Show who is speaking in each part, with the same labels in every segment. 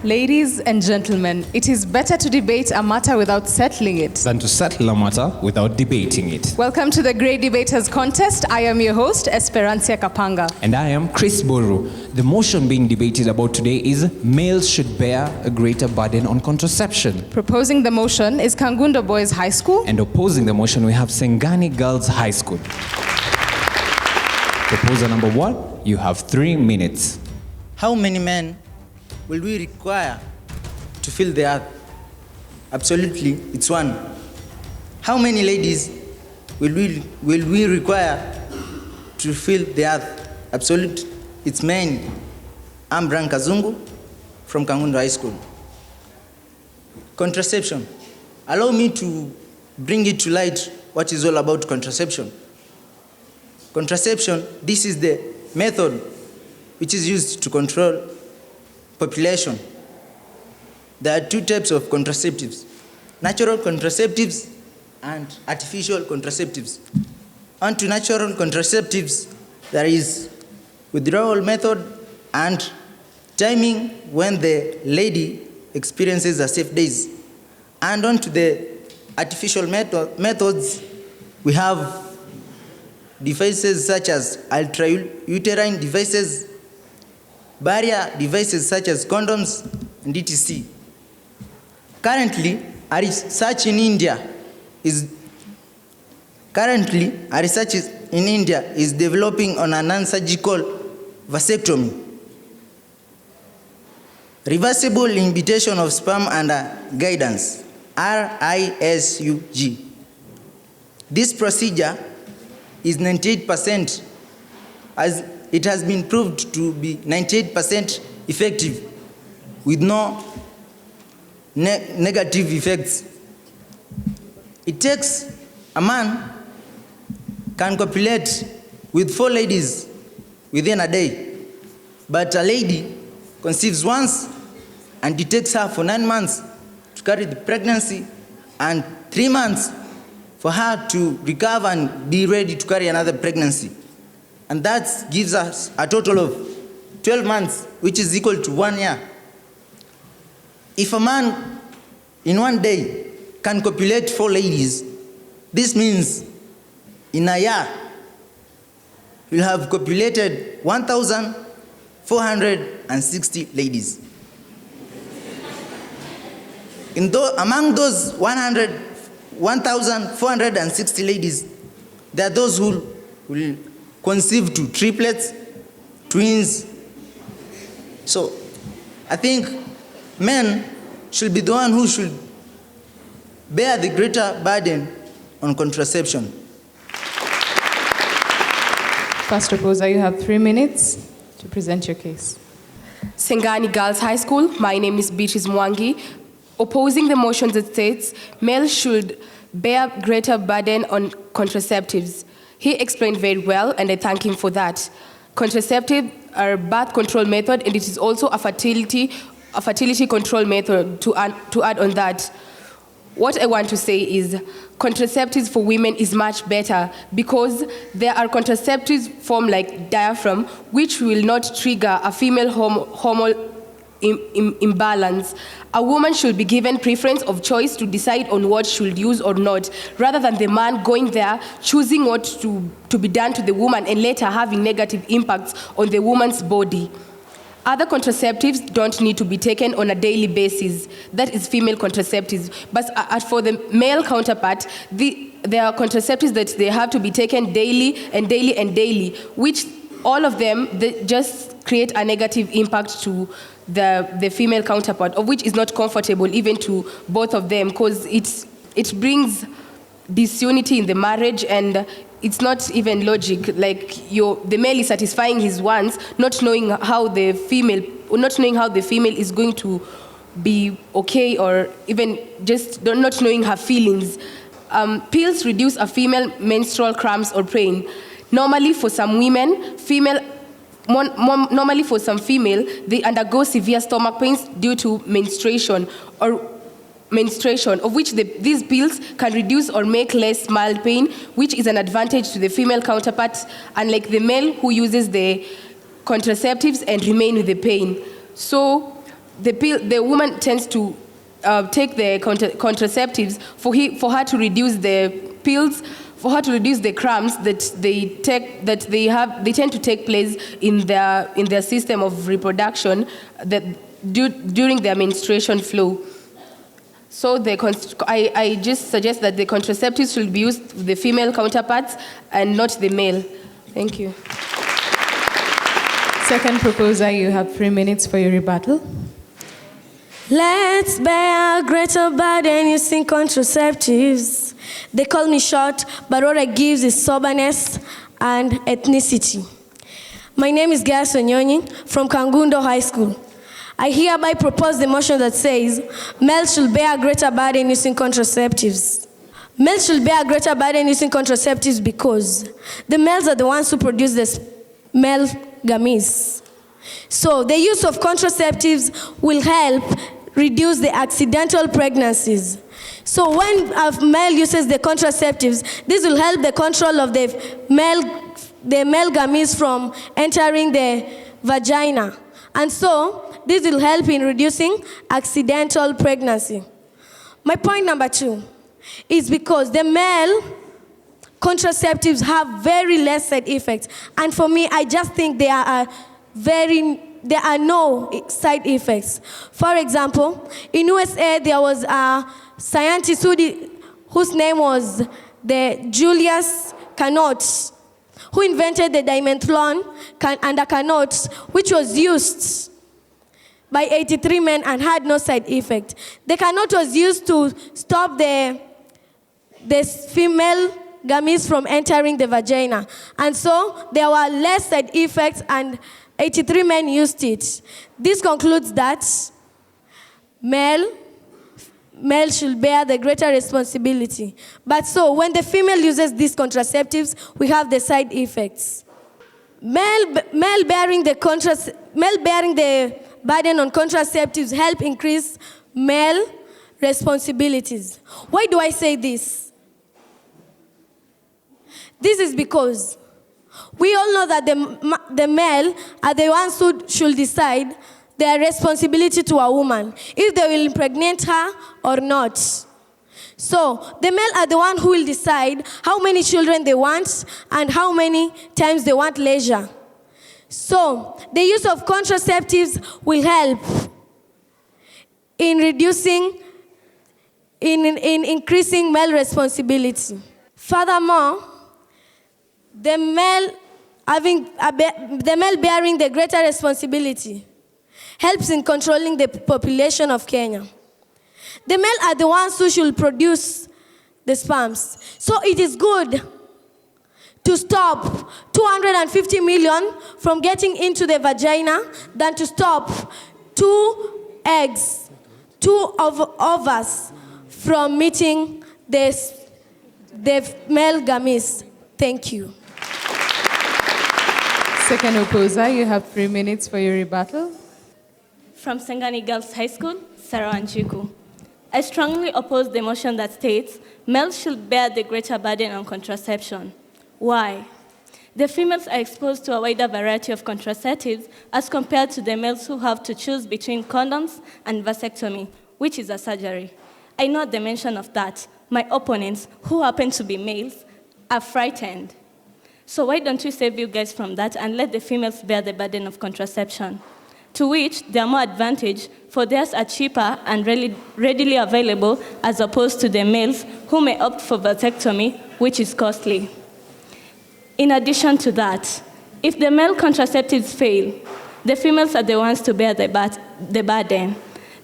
Speaker 1: Ladies and gentlemen, it is better to debate a matter without settling it
Speaker 2: than to settle a matter without debating it.
Speaker 1: Welcome to the Great Debaters Contest. I am your host, Esperancia Kapanga.
Speaker 2: And I am Chris Boru. The motion being debated about today is males should bear a greater burden on contraception.
Speaker 1: Proposing the motion is Kangundo Boys High School.
Speaker 2: And opposing the motion, we have Sengani Girls High School. Proposer number 1, you have 3 minutes.
Speaker 3: How many men will we require to fill the earth? Absolutely, it's 1. How many ladies will we require to fill the earth? Absolutely, it's many. I'm Bran Kazungu from Kangundo High School. Contraception. Allow me to bring it to light what is all about contraception. Contraception, this is the method which is used to control population. There are 2 types of contraceptives: natural contraceptives and artificial contraceptives. On to natural contraceptives, there is withdrawal method and timing when the lady experiences her safe days. And on to the artificial methods, we have devices such as ultrauterine devices, barrier devices such as condoms, and etc. Currently, a research in India is developing on a non-surgical vasectomy, reversible inhibition of sperm under guidance, RISUG. This procedure is 98%, as it has been proved to be 98% effective with no negative effects. It takes a man can copulate with 4 ladies within a day, but a lady conceives once and it takes her for 9 months to carry the pregnancy and 3 months for her to recover and be ready to carry another pregnancy. And that gives us a total of 12 months, which is equal to 1 year. If a man in 1 day can copulate 4 ladies, this means in a year he'll have copulated 1,460 ladies. Among those 1,460 ladies, there are those who will conceive to triplets, twins. So I think men should be the one who should bear the greater burden on contraception.
Speaker 1: First proposer, you have 3 minutes to present your case.
Speaker 4: Sengani Girls High School. My name is Beatrice Mwangi. Opposing the motion that states males should bear greater burden on contraceptives. He explained very well, and I thank him for that. Contraceptives are a birth control method, and it is also a fertility control method to add on that. What I want to say is contraceptives for women is much better because there are contraceptives formed like diaphragm, which will not trigger a female hormonal imbalance. A woman should be given preference of choice to decide on what she should use or not, rather than the man going there, choosing what to be done to the woman and later having negative impacts on the woman's body. Other contraceptives don't need to be taken on a daily basis. That is female contraceptives. But for the male counterpart, there are contraceptives that they have to be taken daily and daily and daily, which all of them they just create a negative impact to the female counterpart, of which is not comfortable even to both of them, because it brings disunity in the marriage, and it's not even logic. Like the male is satisfying his wants, not knowing how the female is going to be okay, or even just not knowing her feelings. Pills reduce a female menstrual cramps or pain. Normally for some female, they undergo severe stomach pains due to menstruation, of which these pills can reduce or make less mild pain, which is an advantage to the female counterpart, unlike the male who uses the contraceptives and remain with the pain. So the woman tends to take the contraceptives for her to reduce the pills, for her to reduce the cramps that they tend to take place in their system of reproduction during their menstruation flow. So I just suggest that the contraceptives should be used with the female counterparts and not the male. Thank you.
Speaker 1: Second proposer, you have 3 minutes for your rebuttal.
Speaker 5: Let's bear a greater burden using contraceptives. They call me short, but what I give is soberness and ethnicity. My name is Gaya Sonyonyi from Kangundo High School. I hereby propose the motion that says males should bear a greater burden using contraceptives. Males should bear a greater burden using contraceptives because the males are the ones who produce the male gametes. So the use of contraceptives will help reduce the accidental pregnancies. So when a male uses the contraceptives, this will help the control of the male gametes from entering the vagina. And so this will help in reducing accidental pregnancy. My point number 2 is because the male contraceptives have very less side effects. And for me, I just think there are no side effects. For example, in USA, there was a scientist whose name was Julius Carnot, who invented the dimethlon and a Carnot, which was used by 83 men and had no side effect. The Carnot was used to stop the female gametes from entering the vagina. And so there were less side effects and 83 men used it. This concludes that male should bear the greater responsibility. But so when the female uses these contraceptives, we have the side effects. Male bearing the burden on contraceptives help increase male responsibilities. Why do I say this? This is because we all know that the male are the ones who should decide their responsibility to a woman, if they will impregnate her or not. So the male are the one who will decide how many children they want and how many times they want leisure. So the use of contraceptives will help in increasing male responsibility. Furthermore, the male bearing the greater responsibility helps in controlling the population of Kenya. The male are the ones who should produce the sperms. So it is good to stop 250 million from getting into the vagina than to stop 2 ovaries from meeting the male gametes. Thank you.
Speaker 1: Second opposer, you have 3 minutes for your rebuttal.
Speaker 6: From Sengani Girls High School, Sarah Anjiku. I strongly oppose the motion that states males should bear the greater burden on contraception. Why? The females are exposed to a wider variety of contraceptives as compared to the males who have to choose between condoms and vasectomy, which is a surgery. I know the mention of that. My opponents, who happen to be males, are frightened. So why don't we save you guys from that and let the females bear the burden of contraception? To which they are more advantage, for theirs are cheaper and readily available as opposed to the males who may opt for vasectomy, which is costly. In addition to that, if the male contraceptives fail, the females are the ones to bear the burden.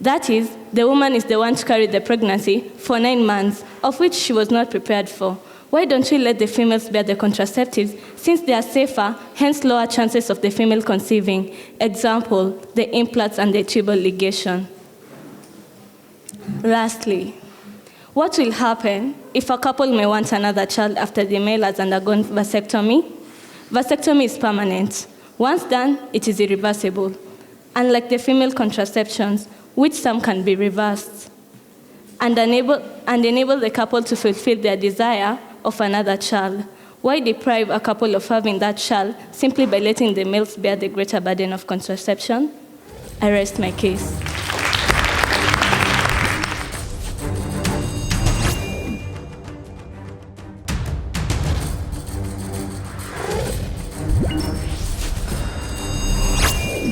Speaker 6: That is, the woman is the one to carry the pregnancy for 9 months, of which she was not prepared for. Why don't we let the females bear the contraceptives since they are safer, hence lower chances of the female conceiving? Example, the implants and the tubal ligation. Lastly, what will happen if a couple may want another child after the male has undergone vasectomy? Vasectomy is permanent. Once done, it is irreversible, unlike the female contraceptions, which some can be reversed, and enable the couple to fulfill their desire of another child. Why deprive a couple of having that child simply by letting the males bear the greater burden of contraception? I rest my case.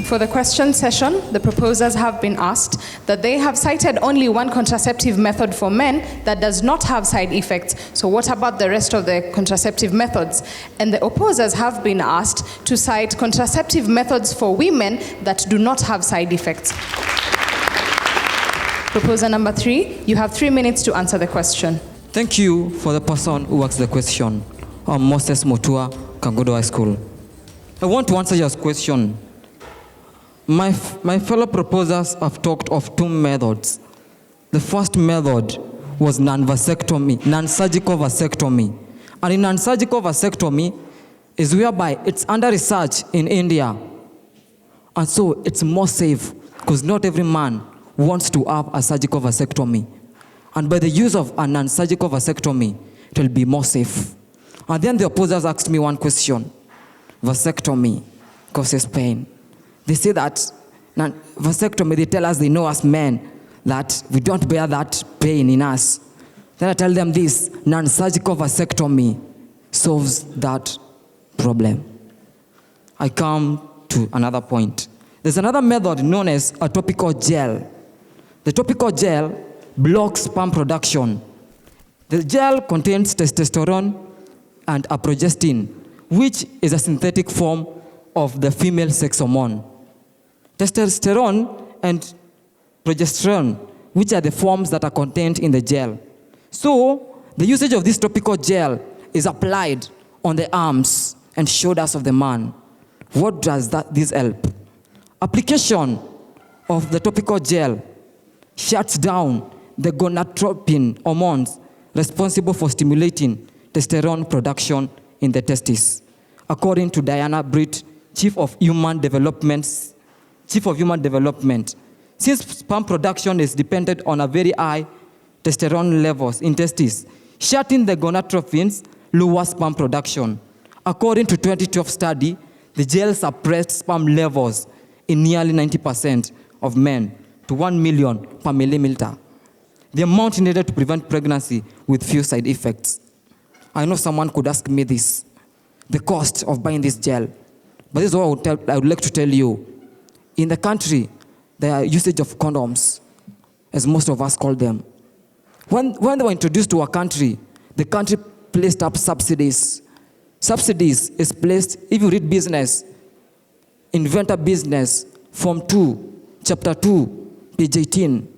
Speaker 1: For the question session, the proposers have been asked that they have cited only one contraceptive method for men that does not have side effects. So what about the rest of the contraceptive methods? And the opposers have been asked to cite contraceptive methods for women that do not have side effects. Proposer number 3, you have 3 minutes to answer the question.
Speaker 7: Thank you for the person who asked the question. I'm Moses Mutua, Kangundo High School. I want to answer your question. My fellow proposers have talked of 2 methods. The first method was non-surgical vasectomy. And in non-surgical vasectomy is whereby it's under research in India. And so it's more safe because not every man wants to have a surgical vasectomy. And by the use of a non-surgical vasectomy, it will be more safe. And then the opposers asked me one question. Vasectomy causes pain. They say that vasectomy, they tell us they know as men that we don't bear that pain in us. Then I tell them this, non-surgical vasectomy solves that problem. I come to another point. There's another method known as a topical gel. The topical gel blocks sperm production. The gel contains testosterone and a progestin, which is a synthetic form of the female sex hormone. Testosterone and progesterone, which are the forms that are contained in the gel. So, the usage of this topical gel is applied on the arms and shoulders of the man. What does this help? Application of the topical gel shuts down the gonadotropin hormones responsible for stimulating testosterone production in the testes. According to Diana Britt, Chief of Human Development, since sperm production is dependent on a very high testosterone levels in testes, shutting the gonadotropins lowers sperm production. According to 2012 study, the gel suppressed sperm levels in nearly 90% of men to 1 million per milliliter. The amount needed to prevent pregnancy with few side effects. I know someone could ask me this, the cost of buying this gel. But this is what I would like to tell you. In the country, the usage of condoms, as most of us call them. When they were introduced to our country, the country placed up subsidies. Subsidies is placed, if you read business, inventor business, Form 2, Chapter 2, page 18.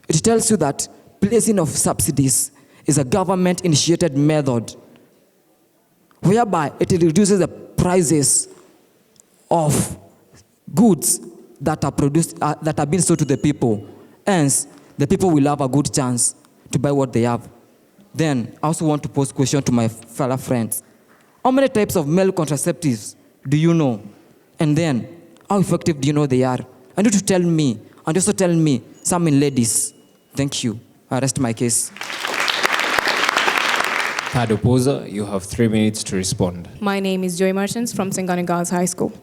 Speaker 7: It tells you that placing of subsidies is a government-initiated method whereby it reduces the prices of goods that are produced, that are being sold to the people. Hence, the people will have a good chance to buy what they have. Then, I also want to pose a question to my fellow friends. How many types of male contraceptives do you know? And then, how effective do you know they are? I need to tell me, and also tell me some in ladies. Thank you. I rest my case.
Speaker 2: Third opposer, you have 3 minutes to respond.
Speaker 4: My name is Joy Martins from Sengani Girls High School.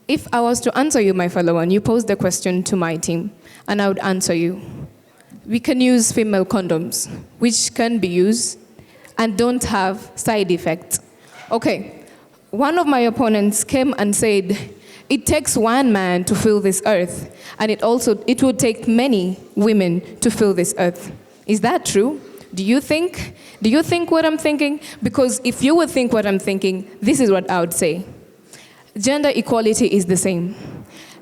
Speaker 4: If I was to answer you, my fellow one, you posed the question to my team, and I would answer you. We can use female condoms, which can be used and don't have side effects. Okay, one of my opponents came and said, it takes one man to fill this earth, and it would take many women to fill this earth. Is that true? Do you think what I'm thinking? Because if you would think what I'm thinking, this is what I would say. Gender equality is the same.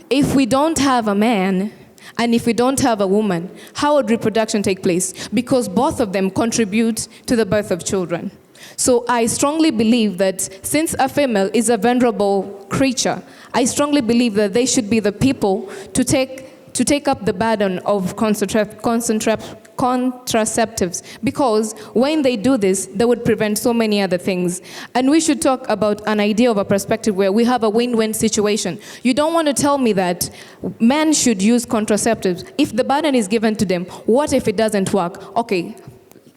Speaker 4: If we don't have a man, and if we don't have a woman, how would reproduction take place? Because both of them contribute to the birth of children. So I strongly believe that since a female is a vulnerable creature, I strongly believe that they should be the people to take up the burden of contraceptives, because when they do this, they would prevent so many other things. And we should talk about an idea of a perspective where we have a win-win situation. You don't want to tell me that men should use contraceptives. If the burden is given to them, what if it doesn't work? Okay,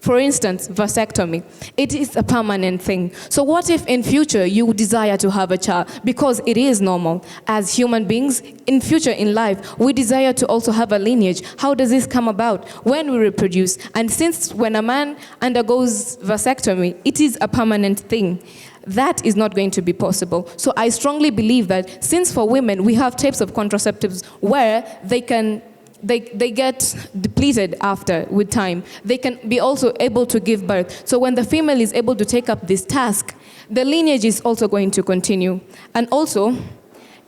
Speaker 1: For instance, vasectomy. It is a permanent thing. So what if in future you desire to have a child? Because it is normal. As human beings, in future in life, we desire to also have a lineage. How does this come about? When we reproduce. And since when a man undergoes vasectomy, it is a permanent thing. That is not going to be possible. So I strongly believe that since for women, we have types of contraceptives where they get depleted after with time. They can be also able to give birth. So when the female is able to take up this task, the lineage is also going to continue. And also,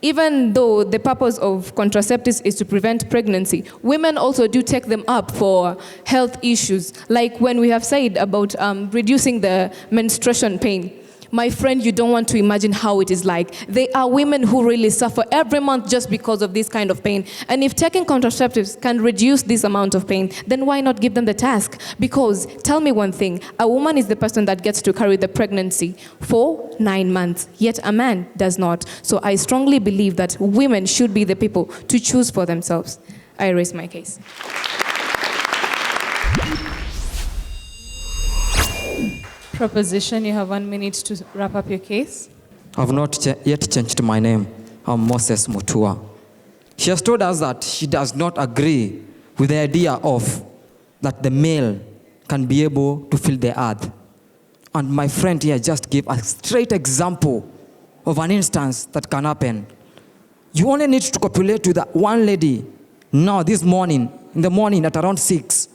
Speaker 1: even though the purpose of contraceptives is to prevent pregnancy, women also do take them up for health issues. Like when we have said about reducing the menstruation pain. My friend, you don't want to imagine how it is like. There are women who really suffer every month just because of this kind of pain. And if taking contraceptives can reduce this amount of pain, then why not give them the task? Because tell me one thing, a woman is the person that gets to carry the pregnancy for 9 months, yet a man does not. So I strongly believe that women should be the people to choose for themselves. I raise my case. Proposition, you have 1 minute to wrap up your case.
Speaker 7: I've not yet changed my name. I'm Moses Mutua. She has told us that she does not agree with the idea of that the male can be able to fill the earth. And my friend here just gave a straight example of an instance that can happen. You only need to copulate with that one lady now this morning, in the morning at around 6.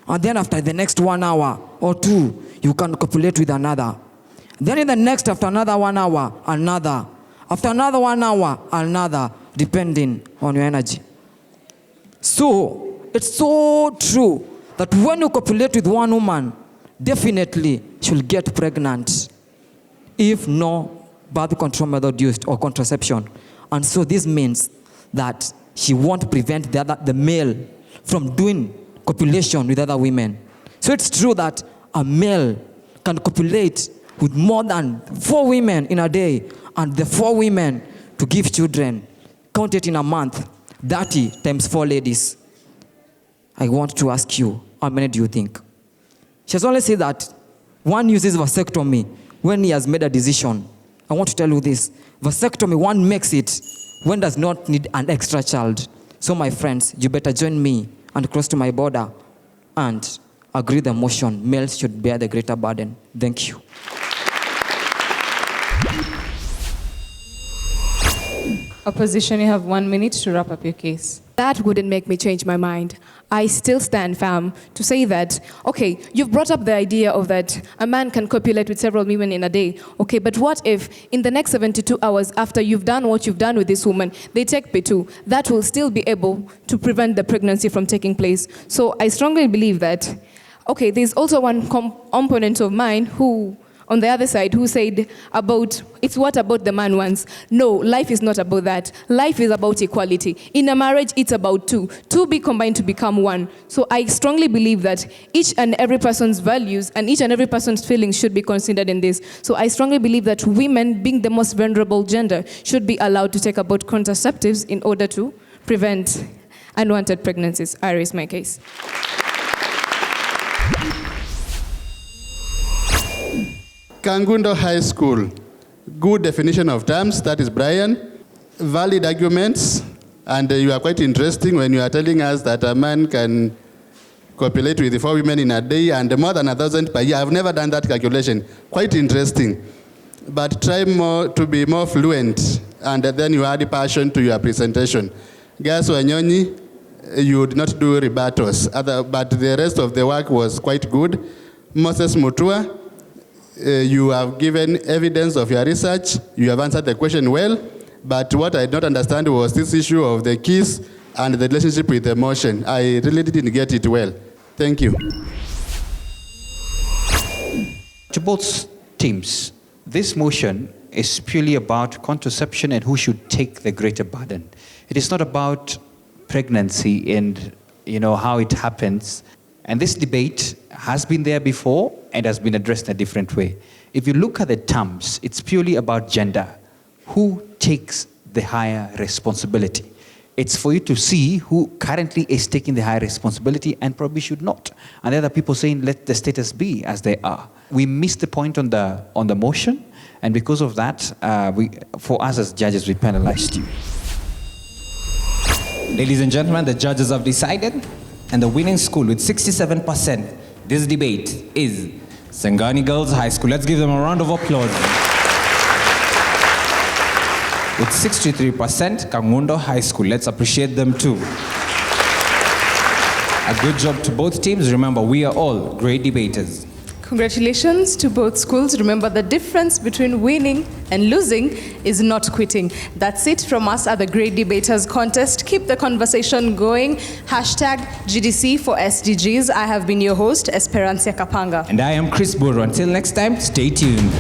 Speaker 7: And then after the next 1 hour or 2, you can copulate with another. Then in the next, after another 1 hour, another. After another 1 hour, another, depending on your energy. So, it's so true that when you copulate with one woman, definitely she'll get pregnant if no birth control method used or contraception. And so this means that she won't prevent the male from doing copulation with other women. So it's true that a male can copulate with more than 4 women in a day, and the 4 women to give children, count it in a month, 30 times 4 ladies. I want to ask you, how many do you think? She has only said that one uses vasectomy when he has made a decision. I want to tell you this, vasectomy, one makes it when does not need an extra child. So my friends, you better join me and cross to my border and agree the motion, males should bear the greater burden. Thank you.
Speaker 1: Opposition, you have 1 minute to wrap up your case.
Speaker 4: That wouldn't make me change my mind. I still stand firm to say that, okay, you've brought up the idea of that a man can copulate with several women in a day. Okay, but what if in the next 72 hours after you've done what you've done with this woman, they take P2? That will still be able to prevent the pregnancy from taking place. So I strongly believe that, okay, there's also one component of mine who, on the other side, who said about, it's what about the man wants. No, life is not about that. Life is about equality. In a marriage, it's about 2. 2 be combined to become 1. So I strongly believe that each and every person's values and each and every person's feelings should be considered in this. So I strongly believe that women, being the most vulnerable gender, should be allowed to take about contraceptives in order to prevent unwanted pregnancies. I raise my case.
Speaker 8: Kangundo High School, good definition of terms, that is Brian. Valid arguments, and you are quite interesting when you are telling us that a man can copulate with 4 women in a day and more than 1,000 per year. I've never done that calculation. Quite interesting. But try more to be more fluent, and then you add passion to your presentation. Gas Wanyonyi, you did not do rebatos, but the rest of the work was quite good. Moses Mutua, you have given evidence of your research. You have answered the question well, but what I did not understand was this issue of the kiss and the relationship with the motion. I really didn't get it well. Thank you.
Speaker 2: To both teams, this motion is purely about contraception and who should take the greater burden. It is not about pregnancy and how it happens. And this debate has been there before and has been addressed in a different way. If you look at the terms, it's purely about gender. Who takes the higher responsibility? It's for you to see who currently is taking the high responsibility and probably should not. And the other people saying, let the status be as they are. We missed the point on the motion, and because of that, for us as judges, we penalized you.
Speaker 9: Ladies and gentlemen, the judges have decided, and the winning school with 67% this debate is Sengani Girls High School. Let's give them a round of applause. With 63%, Kangundo High School. Let's appreciate them too. A good job to both teams. Remember, we are all great debaters.
Speaker 1: Congratulations to both schools. Remember, the difference between winning and losing is not quitting. That's it from us at the Great Debaters Contest. Keep the conversation going. Hashtag GDC for SDGs. I have been your host, Esperanza Kapanga.
Speaker 9: And I am Chris Buru. Until next time, stay tuned.